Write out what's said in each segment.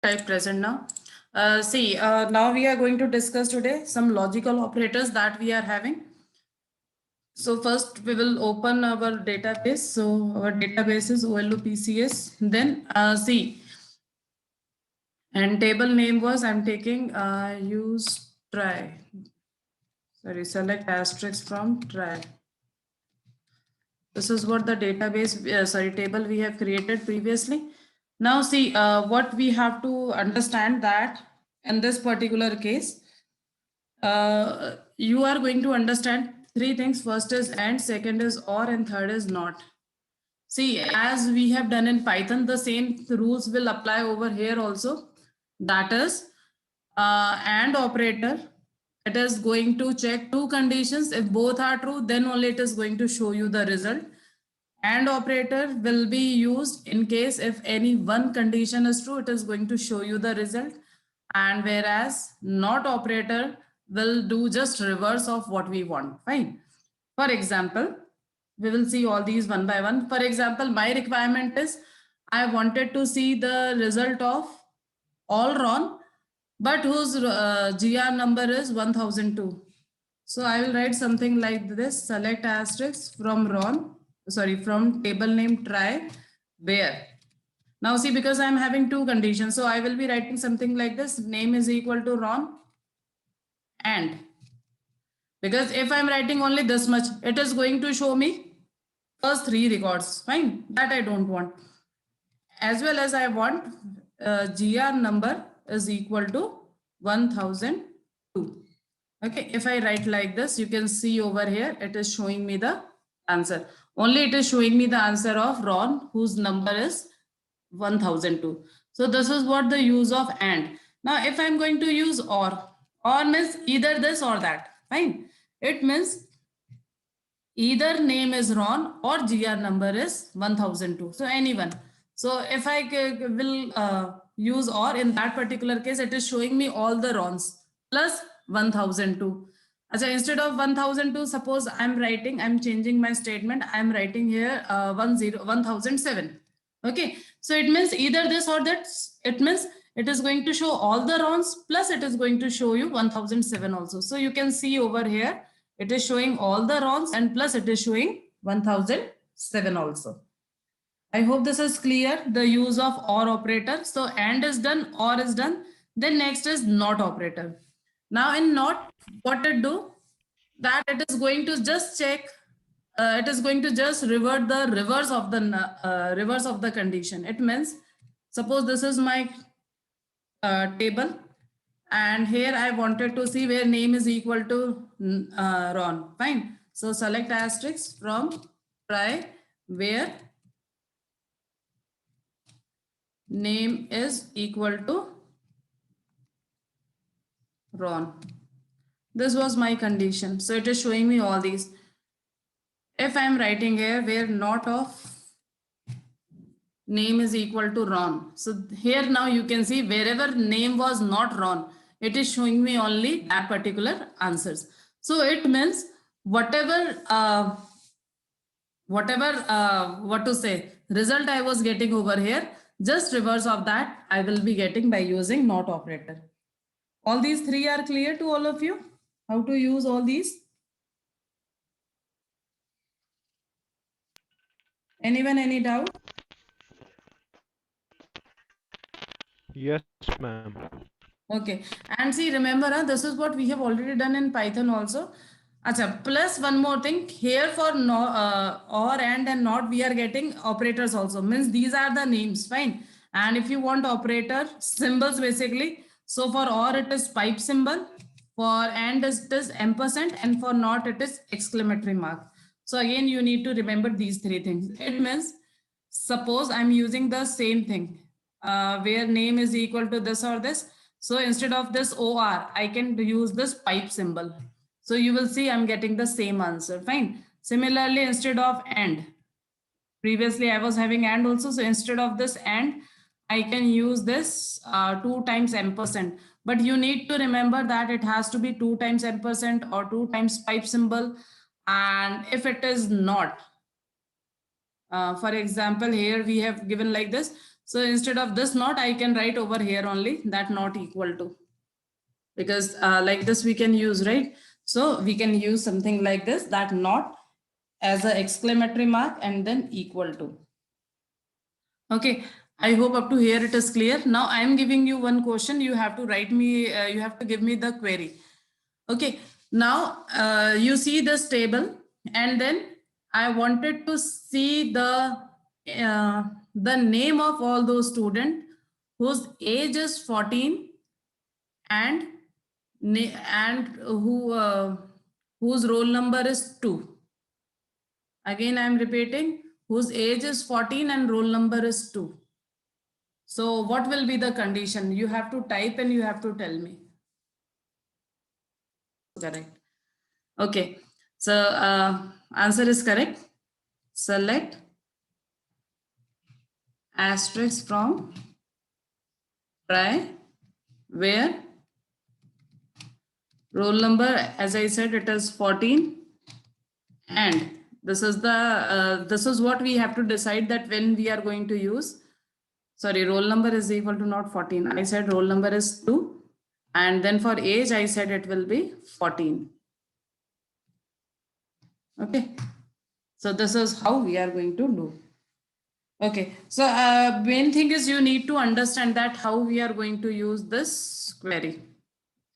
type present now. Now we are going to discuss today some logical operators that we are having. So first we will open our database. So our database is OLOPCS. Then and table name was I'm taking use try. Sorry, select asterisk from try. This is what the database, table we have created previously. Now what we have to understand that in this particular case, you are going to understand three things. First is and, second is or, and third is not. See, as we have done in Python, the same rules will apply over here also. That is and operator. It is going to check two conditions. If both are true, then only it is going to show you the result. And operator will be used in case if any one condition is true, it is going to show you the result. And whereas not operator will do just reverse of what we want. Fine. For example, we will see all these one by one. For example, my requirement is I wanted to see the result of all Ron, but whose GR number is 1002. So I will write something like this: select asterisk from from table name try where. Now see, because I'm having two conditions, so I will be writing something like this: name is equal to Ron and, because if I'm writing only this much, it is going to show me first three records. Fine, that I don't want. As well as I want GR number is equal to 1002. Okay, if I write like this, you can see over here, it is showing me the answer. Only it is showing me the answer of Ron, whose number is 1002. So this is what the use of and. Now, if I'm going to use or means either this or that. Fine. It means either name is Ron or GR number is 1002. So anyone. So if I will use or, in that particular case, it is showing me all the Rons plus 1002. Achha, instead of 1002, suppose I'm changing my statement. I'm writing here 1007. Okay. So it means either this or that. It means it is going to show all the Rons plus it is going to show you 1007 also. So you can see over here, it is showing all the Rons and plus it is showing 1007 also. I hope this is clear, the use of or operator. So and is done, or is done. Then next is not operator. Now in not, what it do? That it is going to just check, it is going to just revert the reverse of the condition. It means, suppose this is my table, and here I wanted to see where name is equal to Ron. Fine. So select asterisk from try where name is equal to Ron. This was my condition. So it is showing me all these. If I'm writing here where not of name is equal to Ron. So here now you can see wherever name was not Ron, it is showing me only that particular answers. So it means whatever result I was getting over here, just reverse of that I will be getting by using not operator. All these three are clear to all of you? How to use all these? Anyone, any doubt? Yes, ma'am. Okay. And see, remember, this is what we have already done in Python also. Achha, plus one more thing here for no, or and not, we are getting operators also. Means these are the names. Fine. And if you want operator symbols, basically. So for or it is pipe symbol. For and it is ampersand. And for not it is exclamatory mark. So again, you need to remember these three things. It means, suppose I'm using the same thing where name is equal to this or this. So instead of this OR, I can use this pipe symbol. So you will see I'm getting the same answer. Fine. Similarly, instead of and, previously I was having and also. So instead of this and, I can use this 2 times ampersand. But you need to remember that it has to be 2 times ampersand or 2 times pipe symbol. And if it is not, for example, here we have given like this. So instead of this not, I can write over here only that not equal to, because like this we can use, right? So we can use something like this, that not as an exclamatory mark and then equal to. Okay, I hope up to here it is clear. Now I am giving you one question. You have to write me, you have to give me the query. Okay, now you see this table, and then I wanted to see the name of all those students whose age is 14 and whose roll number is 2. Again, I am repeating, whose age is 14 and roll number is 2. So what will be the condition? You have to type and you have to tell me. Correct. Okay. So answer is correct. Select asterisk from try where roll number, as I said, it is 14, and this is the this is what we have to decide, that when we are going to use, sorry, roll number is equal to not 14. I said roll number is 2, and then for age I said it will be 14. Okay, so this is how we are going to do. Okay, so main thing is you need to understand that how we are going to use this query,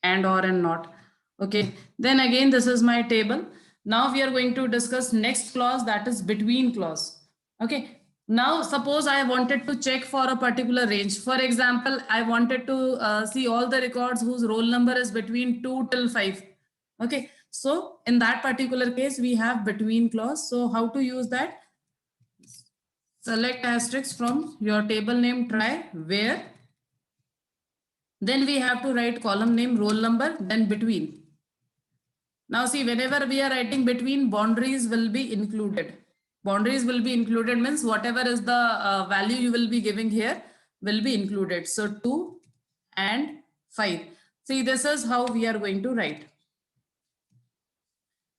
and or and not. Okay, then again, this is my table. Now we are going to discuss next clause, that is between clause. Okay, now suppose I wanted to check for a particular range. For example, I wanted to see all the records whose roll number is between 2 till 5. Okay, so in that particular case, we have between clause. So how to use that? Select asterisk from your table name try where, then we have to write column name roll number, then between. Now see, whenever we are writing between, boundaries will be included. Boundaries will be included means whatever is the value you will be giving here will be included. So 2 and 5. See, this is how we are going to write.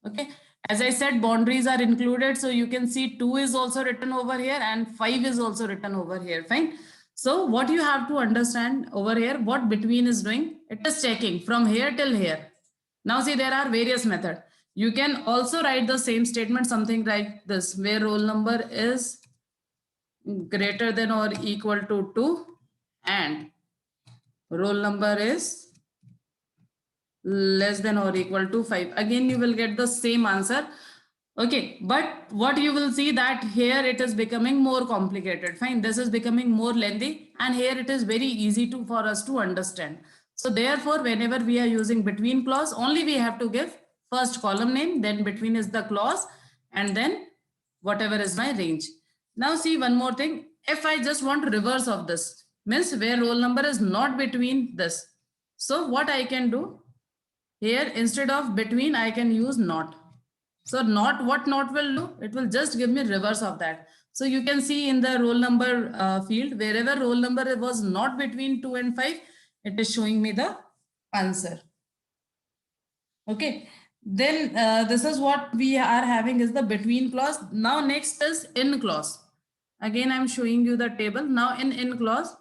Okay, as I said, boundaries are included. So you can see 2 is also written over here and 5 is also written over here. Fine. So what you have to understand over here, what between is doing, it is checking from here till here. Now see, there are various methods. You can also write the same statement, something like this, where roll number is greater than or equal to 2 and roll number is less than or equal to 5. Again, you will get the same answer. Okay, but what you will see that here it is becoming more complicated. Fine, this is becoming more lengthy, and here it is very easy for us to understand. So therefore, whenever we are using between clause, only we have to give first column name, then between is the clause, and then whatever is my range. Now see one more thing. If I just want reverse of this, means where roll number is not between this. So what I can do here, instead of between, I can use not. So not, what not will do? It will just give me reverse of that. So you can see in the roll number field, wherever roll number was not between 2 and 5, it is showing me the answer. Okay, then this is what we are having is the between clause. Now next is in clause. Again, I'm showing you the table. Now in clause,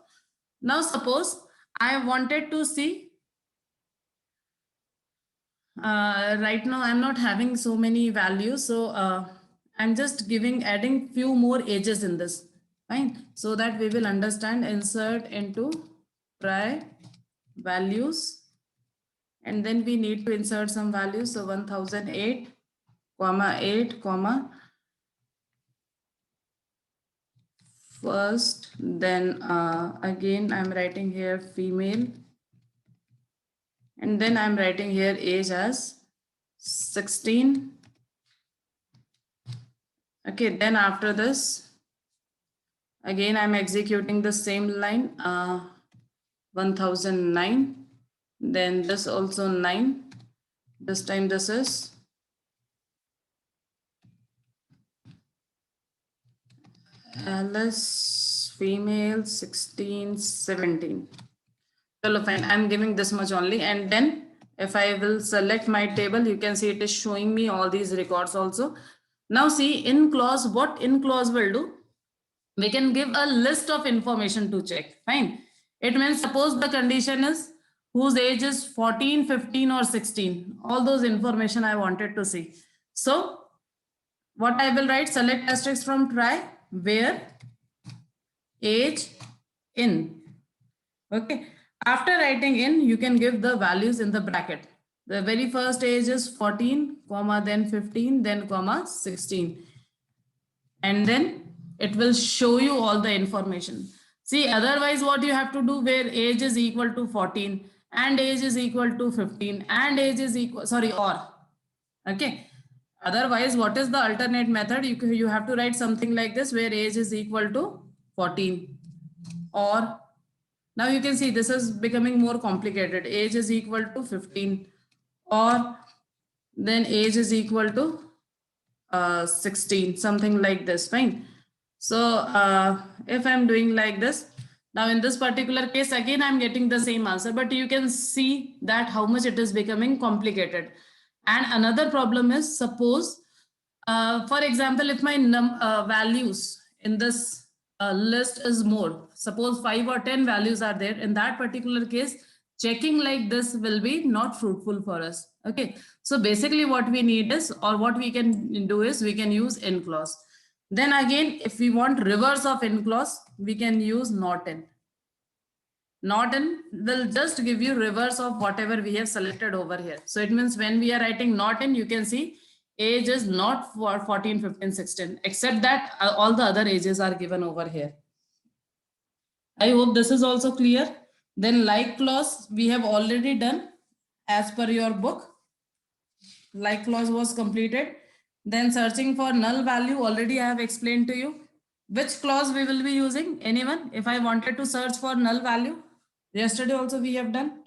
now suppose I wanted to see, right now I'm not having so many values, so I'm just adding few more ages in this. Fine, so that we will understand. Insert into try values, and then we need to insert some values. So 1008 comma 8 comma first, then again I'm writing here female, and then I'm writing here age as 16. Okay, then after this, again I'm executing the same line, 1009, then this also 9, this time this is Alice female 16 17. So fine, I'm giving this much only, and then if I will select my table, you can see it is showing me all these records also. Now see in clause, what in clause will do, We can give a list of information to check. Fine. It means suppose the condition is whose age is 14, 15 or 16. All those information I wanted to see. So what I will write, select asterisk from try where age in. Okay. After writing in, you can give the values in the bracket. The very first age is 14, comma, then 15, then comma 16. And then it will show you all the information. See, otherwise what you have to do where age is equal to 14 and age is equal to 15 and age is equal, sorry, or. Okay. Otherwise, what is the alternate method? You have to write something like this where age is equal to 14 or now you can see this is becoming more complicated. Age is equal to 15 or then age is equal to 16, something like this. Fine. So if I'm doing like this, now in this particular case, again, I'm getting the same answer, but you can see that how much it is becoming complicated. And another problem is suppose, for example, if my values in this list is more, suppose 5 or 10 values are there, in that particular case, checking like this will be not fruitful for us. Okay. So basically what we need is, or what we can do is we can use in clause. Then again, if we want reverse of in clause, we can use not in. Not in will just give you reverse of whatever we have selected over here. So it means when we are writing not in, you can see age is not for 14, 15, 16, except that all the other ages are given over here. I hope this is also clear. Then like clause we have already done as per your book. Like clause was completed. Then searching for null value already I have explained to you. Which clause we will be using? Anyone? If I wanted to search for null value, yesterday also we have done.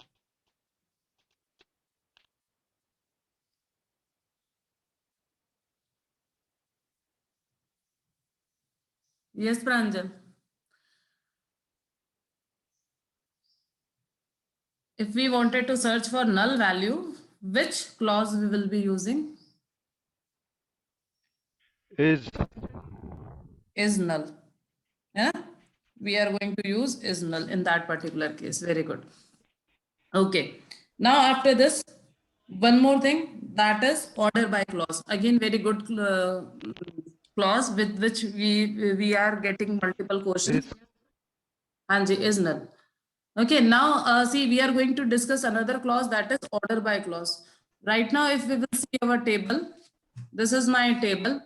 Yes, Pranjal. If we wanted to search for null value, which clause we will be using? Is Null. Yeah, we are going to use is null in that particular case. Very good. Okay. Now after this, one more thing, that is order by clause. Again, very good clause with which we are getting multiple questions. Hanji is null. Okay, now see, we are going to discuss another clause, that is order by clause. Right now, if we will see our table, this is my table.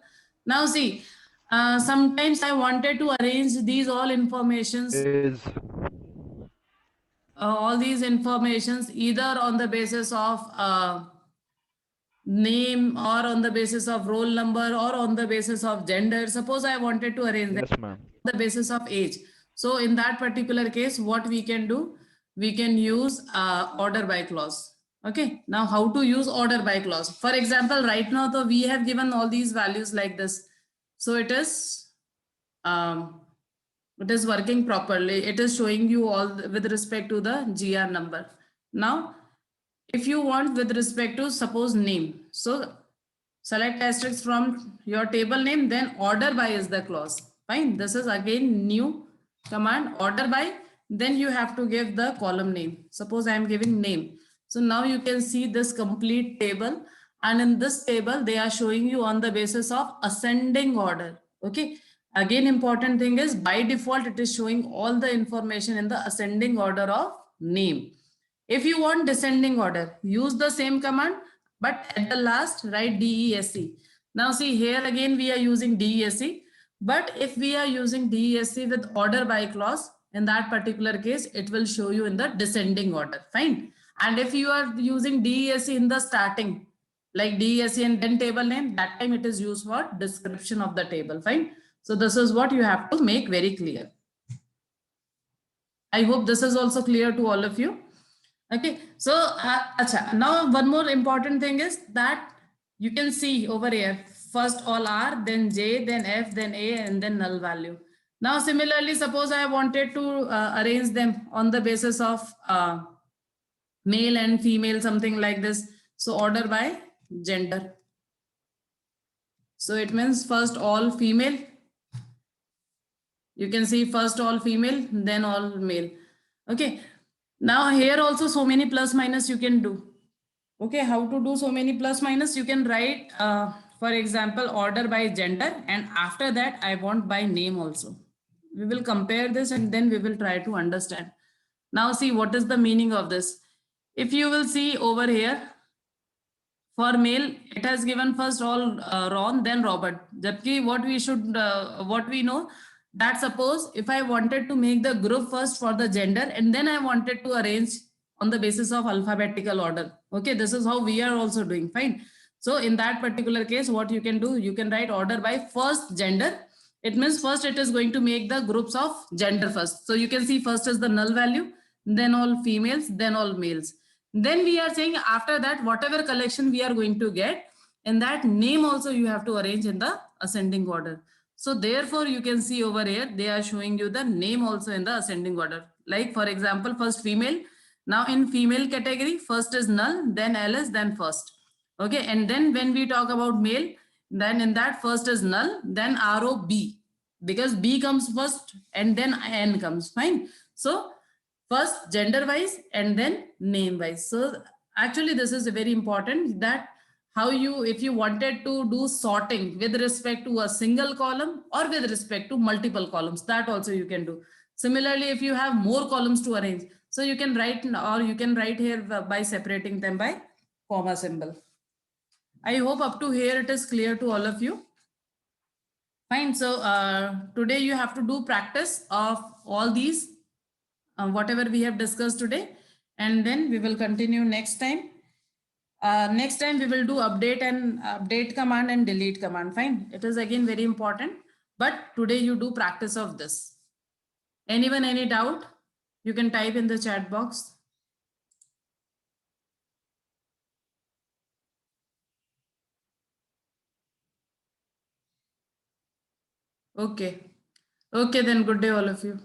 Now see, sometimes I wanted to arrange these all informations, all these informations either on the basis of name or on the basis of roll number or on the basis of gender. Suppose I wanted to arrange them on the basis of age. So in that particular case, what we can do, we can use order by clause. Okay. Now how to use order by clause? For example, right now, though, we have given all these values like this. So it is working properly. It is showing you all with respect to the GR number. Now, if you want with respect to suppose name, so select asterisk from your table name, then order by is the clause. Fine. This is again new command, order by. Then you have to give the column name. Suppose I am giving name. So now you can see this complete table. And in this table, they are showing you on the basis of ascending order. Okay. Again, important thing is by default, it is showing all the information in the ascending order of name. If you want descending order, use the same command, but at the last, write DESC. Now see here again, we are using DESC, but if we are using DESC with order by clause, in that particular case, it will show you in the descending order. Fine. And if you are using DESC in the starting, like DESC and then table name, that time it is used for description of the table. Fine. So this is what you have to make very clear. I hope this is also clear to all of you. Okay, so now one more important thing is that you can see over here, first all R, then J, then F, then A, and then null value. Now, similarly, suppose I wanted to arrange them on the basis of male and female, something like this. So order by gender. So it means first all female, You can see first all female, then all male. Okay. Now here also so many plus minus you can do. Okay, how to do so many plus minus? You can write, for example, order by gender, and after that I want by name also. We will compare this and then we will try to understand. Now see what is the meaning of this. If you will see over here, for male, it has given first all Ron, then Robert. Jabki what we know, that suppose if I wanted to make the group first for the gender and then I wanted to arrange on the basis of alphabetical order. Okay, this is how we are also doing. Fine. So in that particular case, what you can do, you can write order by first gender. It means first it is going to make the groups of gender first. So you can see first is the null value, then all females, then all males. Then we are saying after that, whatever collection we are going to get, in that name also you have to arrange in the ascending order. So therefore you can see over here, they are showing you the name also in the ascending order. Like for example, first female. Now in female category, first is null, then ls, then first. Okay, and then when we talk about male, then in that first is null, then ROB, because B comes first and then N comes, fine. So first gender wise and then name wise. So actually this is very important, that how you, if you wanted to do sorting with respect to a single column or with respect to multiple columns, that also you can do. Similarly, if you have more columns to arrange, so you can write, or you can write here by separating them by comma symbol. I hope up to here it is clear to all of you. Fine. So today you have to do practice of all these, whatever we have discussed today, and then we will continue next time. Next time we will do update command and delete command. Fine. It is again very important, but today you do practice of this. Anyone, any doubt? You can type in the chat box. Okay. Okay, then good day all of you.